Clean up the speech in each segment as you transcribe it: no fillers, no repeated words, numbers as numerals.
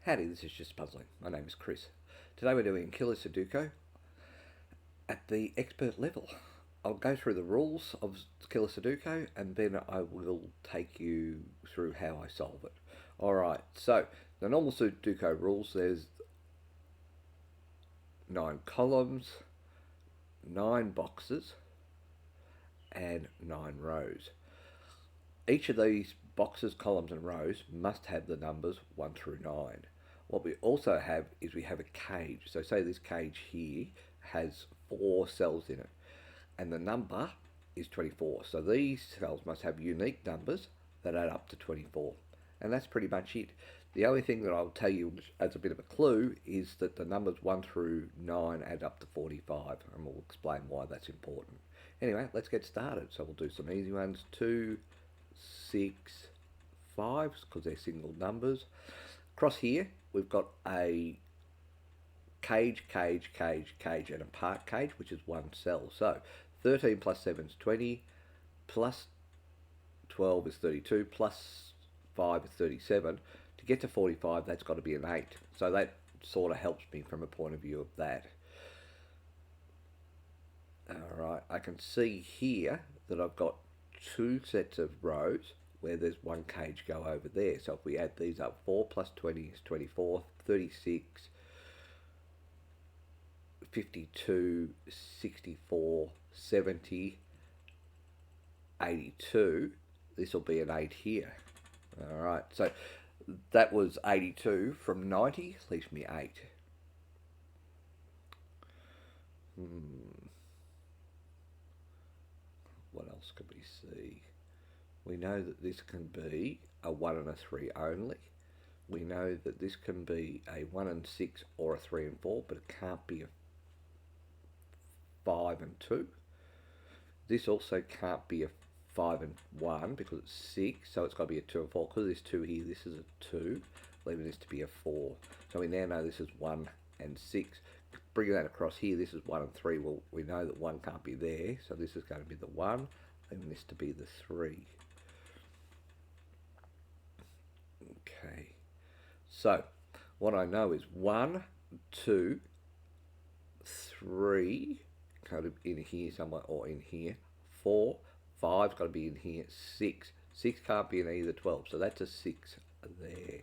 Howdy, this is Just Puzzling. My name is Chris. Today we're doing Killer Sudoku at the expert level. I'll go through the rules of Killer Sudoku and then I will take you through how I solve it. Alright, so the normal Sudoku rules, there's 9 columns, 9 boxes and 9 rows. Each of these boxes, columns and rows must have the numbers 1 through 9. What we also have is we have a cage. So say this cage here has 4 cells in it and the number is 24. So these cells must have unique numbers that add up to 24. And that's pretty much it. The only thing that I'll tell you as a bit of a clue is that the numbers 1 through 9 add up to 45, and we'll explain why that's important. Anyway, let's get started. So we'll do some easy ones. 2, 6, 5, because they're single numbers. Across here, we've got a cage, and a part cage, which is 1 cell. So 13 plus 7 is 20, plus 12 is 32, plus 5 is 37. To get to 45, that's got to be an 8. So that sort of helps me from a point of view of that. Alright, I can see here that I've got 2 sets of rows where there's 1 cage go over there. So if we add these up, 4 plus 20 is 24, 36, 52, 64, 70, 82. This will be an 8 here. Alright, so that was 82 from 90, leaves me 8. What else could we see? We know that this can be a 1 and a 3 only. We know that this can be a 1 and 6 or a 3 and 4, but it can't be a 5 and 2. This also can't be a 5 and 1 because it's 6, so it's got to be a 2 and 4. Because there's 2 here, this is a 2, leaving this to be a 4. So we now know this is 1 and 6. Bringing that across here, this is 1 and 3. Well, we know that 1 can't be there, so this is going to be the 1, leaving this to be the 3. Okay, so what I know is 1, 2, 3, kind of in here somewhere, or in here. 4, 5's got to be in here. 6 can't be in either 12, so that's a 6 there.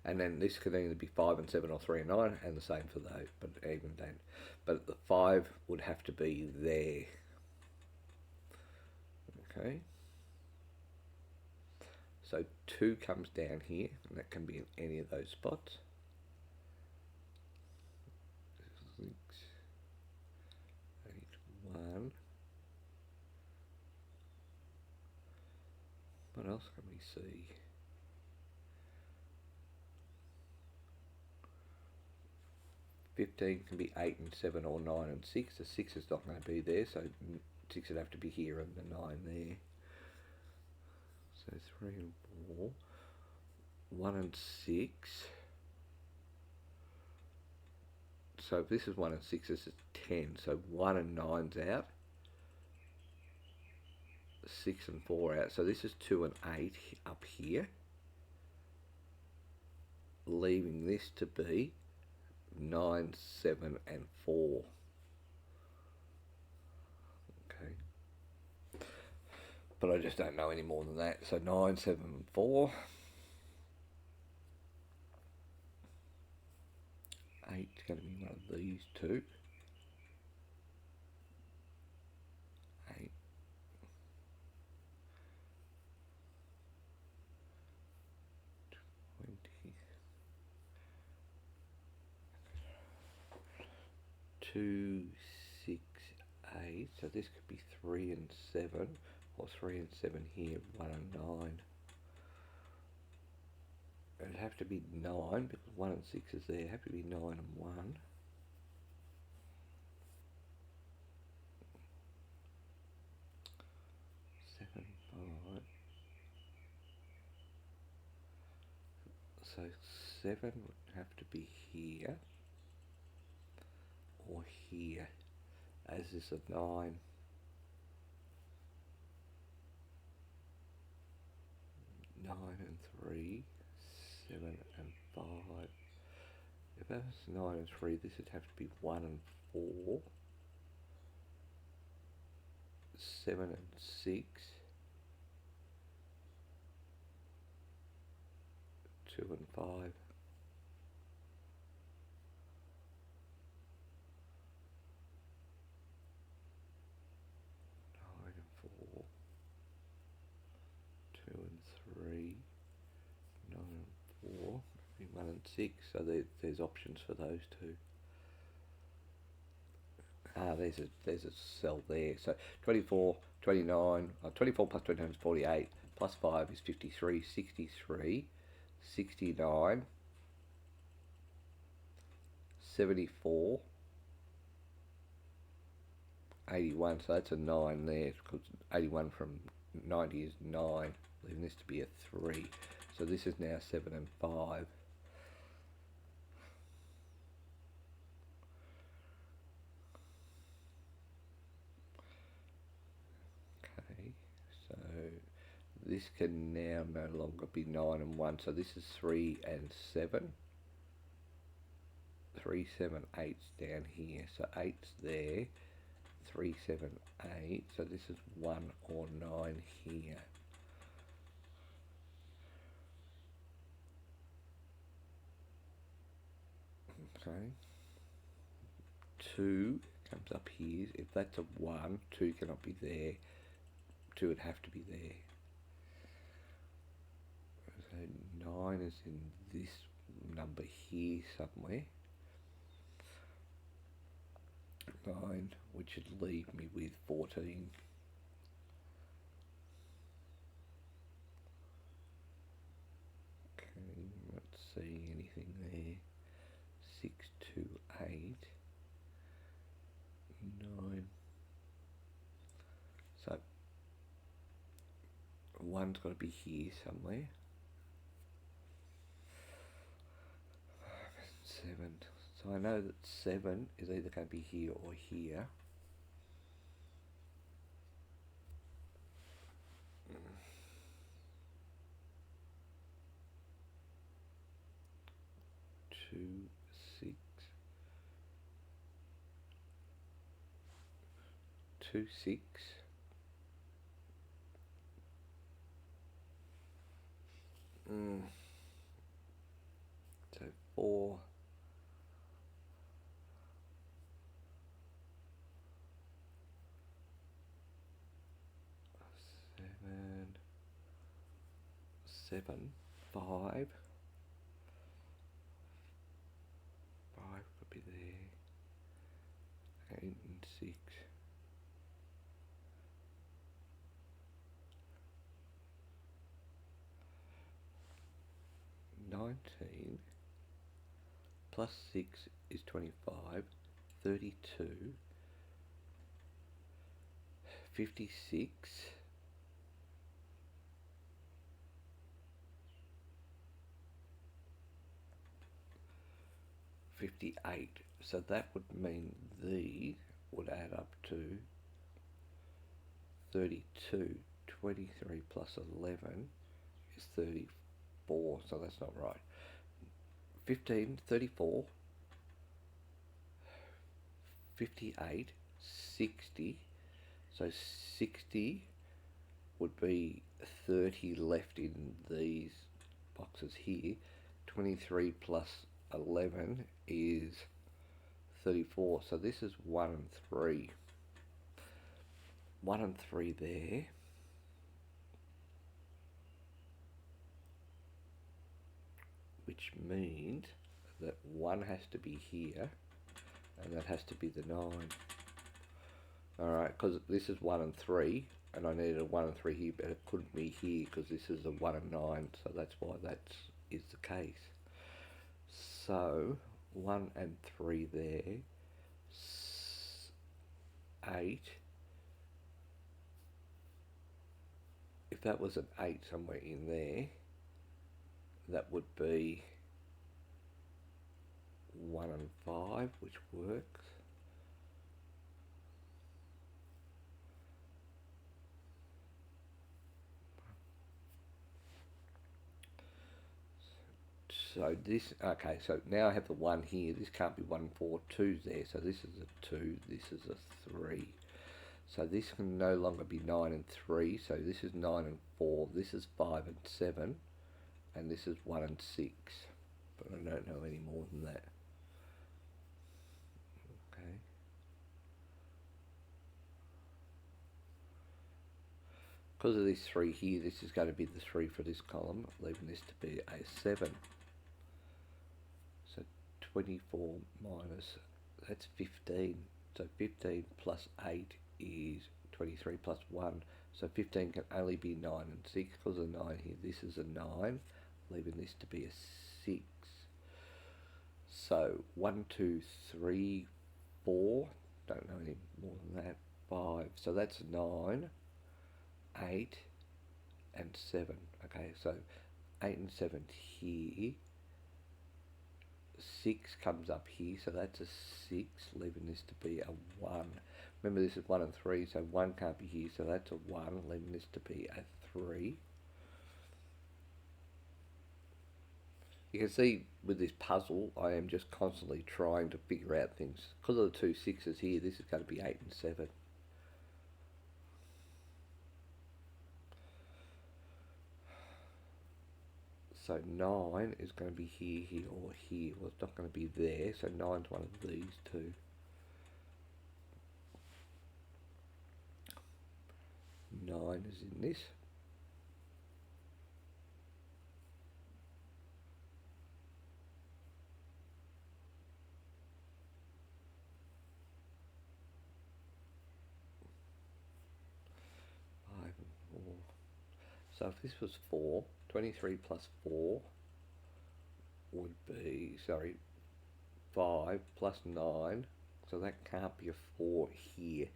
And then this can either be 5 and 7 or 3 and 9, and the same for those, but even then. But the 5 would have to be there. Okay. So 2 comes down here, and that can be in any of those spots. 6, 8, 1. What else can we see? 15 can be 8 and 7 or 9 and 6. The 6 is not going to be there, so 6 would have to be here and the 9 there. So 3 and 4, 1 and 6. So if this is 1 and 6, this is 10. So 1 and 9's out. 6 and 4 out. So this is 2 and 8 up here. Leaving this to be 9, 7 and 4. Okay. But I just don't know any more than that. So 9, 7 and 4. 8's going to be one of these two. 8. 20. 2, 6, 8. So this could be 3 and 7, or 3 and 7 here, 1 and 9. It'd have to be 9 because 1 and 6 is there. It'd have to be 9 and 1. 7, 5. So 7 would have to be here or here, as is a 9. 9 and 3, 7 and 5. If that was 9 and 3, this would have to be 1 and 4. 7 and 6. 2 and 5. 9 and 4. 2 and 3. 9 and 4. 1 and 6. So there's options for those two. There's a cell there. So 24, 29, 24 plus 29 is 48, plus 5 is 53, 63, 69, 74, 81. So that's a 9 there, because 81 from 90 is 9, leaving this to be a 3. So this is now 7 and 5. So this can now no longer be 9 and 1. So this is 3 and 7. 3, 7, 8's down here. So 8's there. 3, 7, 8. So this is 1 or 9 here. Okay. 2 comes up here. If that's a 1, 2 cannot be there. 2 would have to be there. So 9 is in this number here somewhere. 9, which should leave me with 14. Okay, not see anything there. 6, 2, 8, 9. So 1's got to be here somewhere. 7. So I know that 7 is either going to be here or here. Two, 6. 2, 6. So 4. 7, 5. 5 could be there. 8 and 6. 19 plus 6 is 25. 32. 56. 58. So that would mean these would add up to 32. 23 plus 11 is 34, so that's not right. 15, 34, 58, 60. So 60 would be 30 left in these boxes here. 23 plus 11 is 34. So this is 1 and 3. 1 and 3 there. Which means that 1 has to be here, and that has to be the 9. Alright, because this is 1 and 3, and I needed a 1 and 3 here, but it couldn't be here because this is a 1 and 9, so that's why that is the case. So 1 and 3 there, 8. If that was an 8 somewhere in there, that would be 1 and 5, which works. So this, okay, so now I have the 1 here. This can't be 1, 4, 2's there. So this is a 2, this is a 3. So this can no longer be 9 and 3. So this is 9 and 4. This is 5 and 7. And this is 1 and 6. But I don't know any more than that. Okay. Because of this 3 here, this is going to be the 3 for this column, leaving this to be a 7. So 24 minus, that's 15. So 15 plus 8 is 23 plus 1. So 15 can only be 9 and 6 because of 9 here. This is a 9, leaving this to be a 6. So 1, 2, 3, 4. Don't know any more than that. 5. So that's 9, 8, and 7. Okay, so 8 and 7 here. 6 comes up here, so that's a 6, leaving this to be a 1. Remember, this is 1 and 3, so 1 can't be here, so that's a 1, leaving this to be a 3. You can see with this puzzle, I am just constantly trying to figure out things. Because of the 2 6's here, this is going to be 8 and 7. So 9 is going to be here, here, or here. Well, it's not going to be there, so 9's one of these two. 9 is in this. So if this was 4, 23 plus 4 would be, 5 plus 9. So that can't be a 4 here.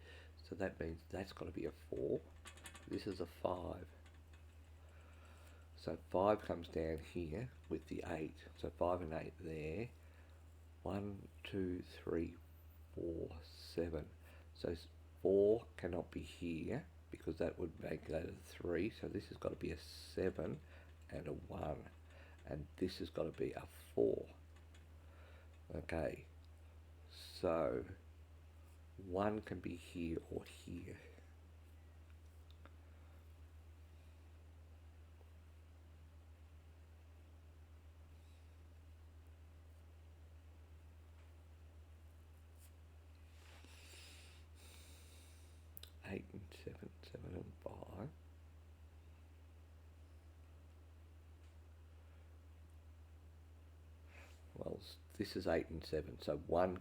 So that means that's got to be a 4. This is a 5. So 5 comes down here with the 8. So 5 and 8 there. 1, 2, 3, 4, 7. So 4 cannot be here because that would make that a 3. So this has got to be a 7 and a 1. And this has got to be a 4. Okay. So 1 can be here or here. Eight and 7, 7 and 5. Well, this is 8 and 7, so 1,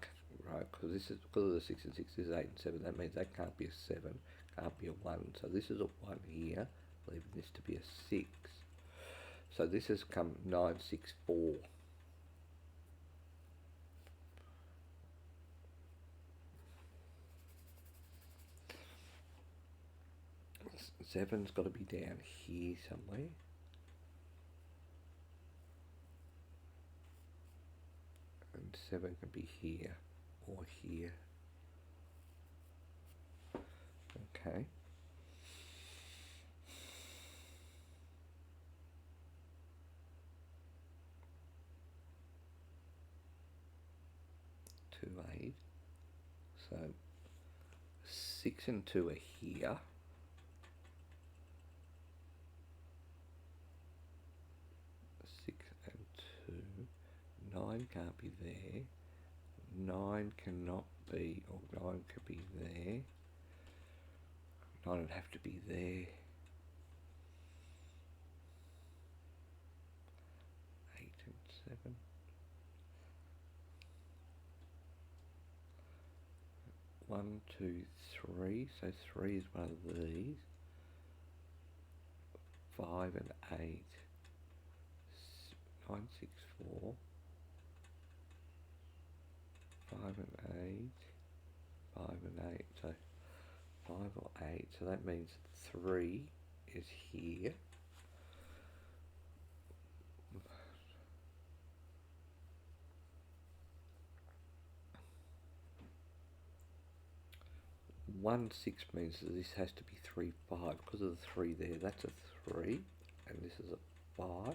right, because this is, because of the 6 and 6, this is 8 and 7, that means that can't be a 7, can't be a 1, so this is a 1 here, leaving this to be a 6. So this has come 9, 6, 4. Seven's got to be down here somewhere. And 7 can be here or here. Okay. Two, 8. So 6 and 2 are here. 6 and 2. 9 can't be there. 9 cannot be, or 9 could be there. 9 would have to be there. 8 and 7. 1, 2, 3. So 3 is one of these. 5 and 8. 9, 6, 4. 5 and 8. 5 and 8. So 5 or 8. So that means 3 is here. One 6 means that this has to be 3, 5 because of the 3 there. That's a 3, and this is a 5.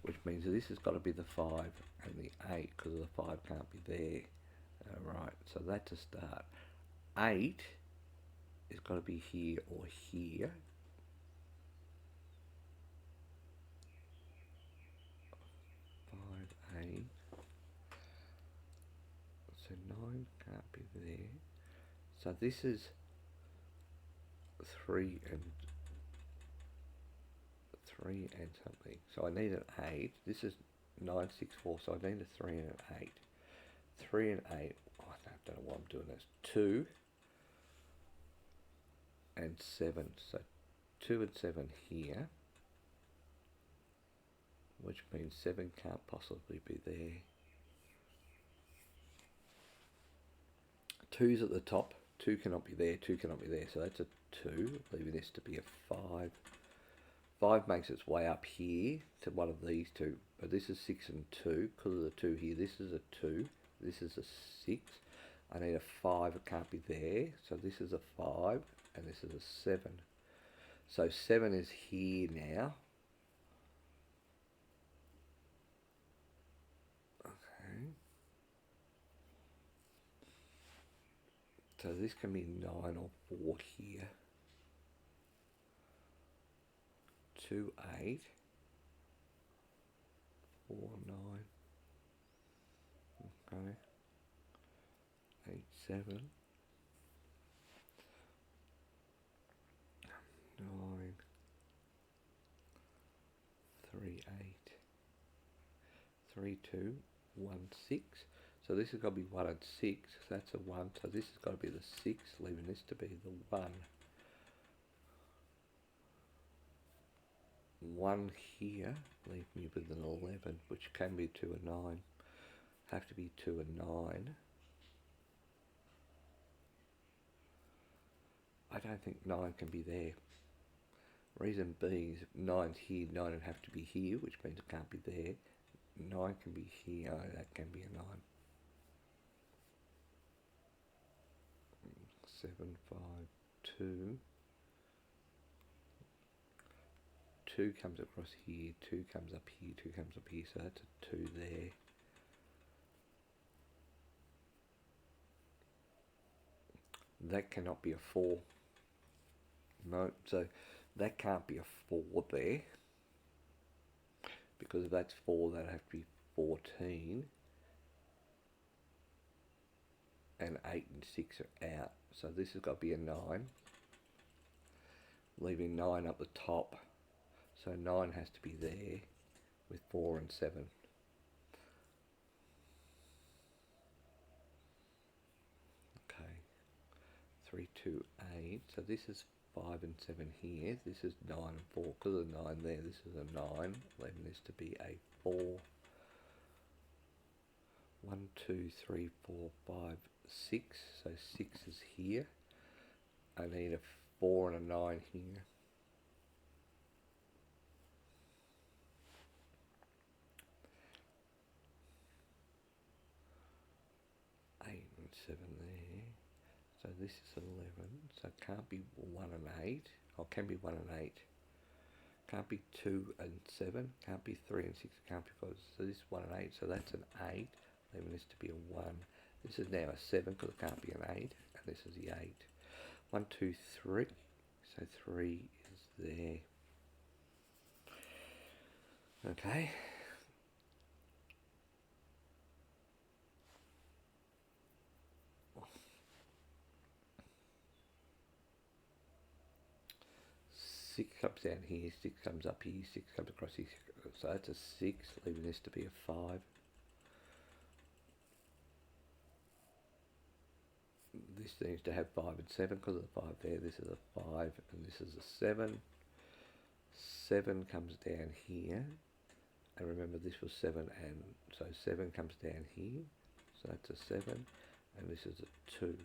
which means that this has got to be the 5 and the 8 because the 5 can't be there. Alright, so that's a start. 8 is got to be here or here. 5, 8. So 9 can't be there. So this is 3 and something. So I need an 8. This is 9, 6, 4. So I need a 3 and an 8. 3 and 8. Oh, I don't know why I'm doing this. 2 and 7. So 2 and 7 here, which means 7 can't possibly be there. 2's at the top. 2 cannot be there. 2 cannot be there. So that's a 2, leaving this to be a 5. 5 makes its way up here to one of these two, but this is 6 and 2. Because of the 2 here, this is a 2, this is a 6. I need a 5, it can't be there, so this is a 5, and this is a 7. So 7 is here now. Okay. So this can be 9 or 4 here. 2, 8, 4, 9, okay, 8, 7, 9, 3, 8, 3, 2, 1, 6. So this has got to be 1 and 6, so that's a 1, so this has got to be the 6, leaving this to be the 1. 1 here, leave me with an 11, which can be 2 and 9. Have to be 2 and 9. I don't think 9 can be there. Reason being is 9's here, 9 would have to be here, which means it can't be there. 9 can be here, oh, that can be a 9. 7, 5, 2. 2 comes across here, 2 comes up here, 2 comes up here, so that's a 2 there. That cannot be a 4. No, so that can't be a 4 there. Because if that's 4, that'd have to be 14. And 8 and 6 are out. So this has got to be a 9. Leaving 9 up the top. So 9 has to be there with 4 and 7. Okay. 3, 2, 8. So this is 5 and 7 here. This is 9 and 4. Because of 9 there, this is a 9. Leaving this to be a 4. 1, 2, 3, 4, 5, 6. So 6 is here. I need a 4 and a 9 here. 8 and 7 there. So this is 11. So it can't be 1 and 8. Or can be 1 and 8. Can't be 2 and 7. Can't be 3 and 6. It can't be 5. So this is 1 and 8. So that's an 8. Leaving this to be a 1. This is now a 7 because it can't be an 8. And this is the 8. 1, 2, 3. So 3 is there. Okay. Six comes down here, 6 comes up here, 6 comes across here. So that's a 6, leaving this to be a 5. This needs to have 5 and 7 because of the 5 there. This is a 5 and this is a 7. 7 comes down here. And remember this was 7 and so 7 comes down here. So that's a 7 and this is a 2.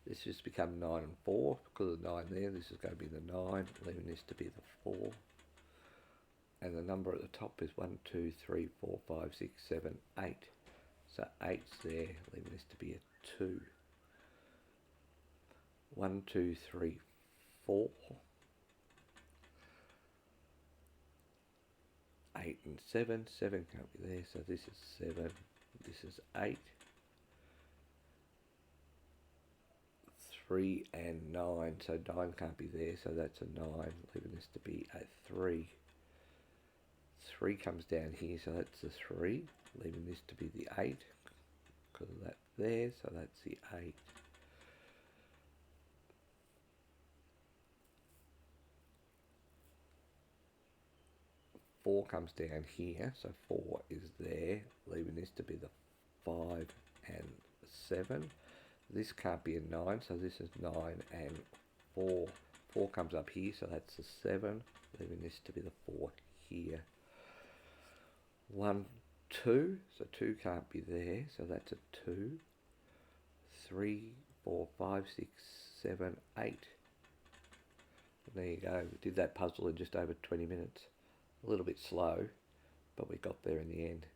This has become 9 and 4 because of the 9 there. This is going to be the 9, leaving this to be the 4. And the number at the top is 1, 2, 3, 4, 5, 6, 7, 8. So 8's there, leaving this to be a 2. 1, 2, 3, 4. and 7. 7 can't be there, so this is 7. This is 8. 3 and 9, so 9 can't be there, so that's a 9, leaving this to be a 3. 3 comes down here, so that's the 3, leaving this to be the 8, because of that there, so that's the 8. 4 comes down here, so 4 is there, leaving this to be the 5 and 7. This can't be a 9, so this is 9 and 4. 4 comes up here, so that's the 7, leaving this to be the 4 here. 1, 2, so 2 can't be there, so that's a 2. 3, 4, 5, 6, 7, 8. And there you go, we did that puzzle in just over 20 minutes. A little bit slow, but we got there in the end.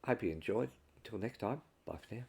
Hope you enjoyed. Until next time, bye for now.